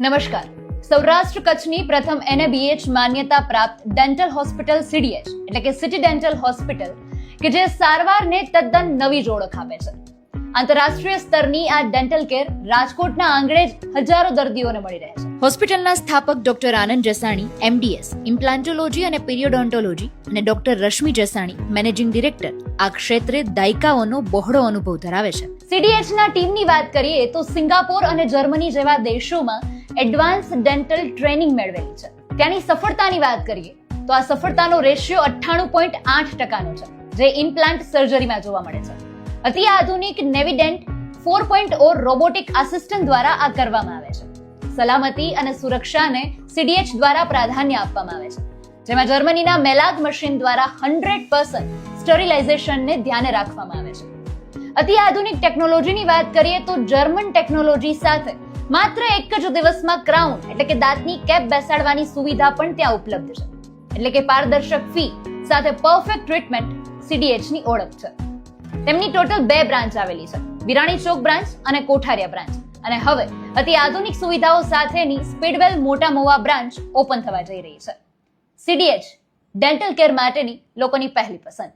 નમસ્કાર. સૌરાષ્ટ્ર કચ્છની પ્રથમ NABH માન્યતા પ્રાપ્ત ડેન્ટલ હોસ્પિટલ CDH એટલે કે સિટી ડેન્ટલ હોસ્પિટલ કે જે સારવારને તદ્દન નવી ઓળખ આપે છે. આંતરરાષ્ટ્રીય સ્તરની આ ડેન્ટલ કેર રાજકોટના આંગણે જ હજારો દર્દીઓને મળી રહે છે. હોસ્પિટલના સ્થાપક ડોક્ટર આનંદ જસાણી MDS ઇમ્પ્લાન્ટોલોજી અને પીરિયોડોન્ટોલોજી અને doctor Rashmi Jasani managing director આ ક્ષેત્રે દાયકાઓનો બહોળો અનુભવ ધરાવે છે. CDHના ટીમની વાત કરીએ તો સિંગાપોર અને જર્મની જેવા દેશોમાં એડવાન્સ ડેન્ટલ ટ્રેનિંગ મેળવેલી છે. ત્યાંની સફળતાની વાત કરીએ તો આ સફળતાનો રેશિયો 98.8% છે, જે ઇમ્પ્લાન્ટ સર્જરીમાં જોવા મળે છે. અતિ આધુનિક નેવિડેન્ટ 4.0 રોબોટિક આસિસ્ટન્ટ દ્વારા આ કરવામાં આવે છે. સલામતી અને સુરક્ષાને CDH દ્વારા પ્રાધાન્ય આપવામાં આવે છે, જેમાં જર્મનીના મેલાગ મશીન દ્વારા 100% સ્ટરીલાઇઝેશનને ધ્યાને રાખવામાં આવે છે. અતિ આધુનિક ટેકનોલોજીની વાત કરીએ તો જર્મન ટેકનોલોજી સાથે માત્ર એક જ દિવસમાં ક્રાઉન એટલે કે દાંતની કેપ બેસાડવાની સુવિધા પણ ત્યાં ઉપલબ્ધ છે. એટલે કે પારદર્શક ફી સાથે પરફેક્ટ ટ્રીટમેન્ટ CDHની ઓળખ છે. તેમની ટોટલ 2 બ્રાન્ચ આવેલી છે, વિરાણી ચોક બ્રાન્ચ અને કોઠારિયા બ્રાન્ચ, અને હવે અતિ આધુનિક સુવિધાઓ સાથેની સ્પીડવેલ મોટા મોવા બ્રાન્ચ ઓપન થવા જઈ રહી છે. CDH ડેન્ટલ કેર માટેની લોકોની પહેલી પસંદ.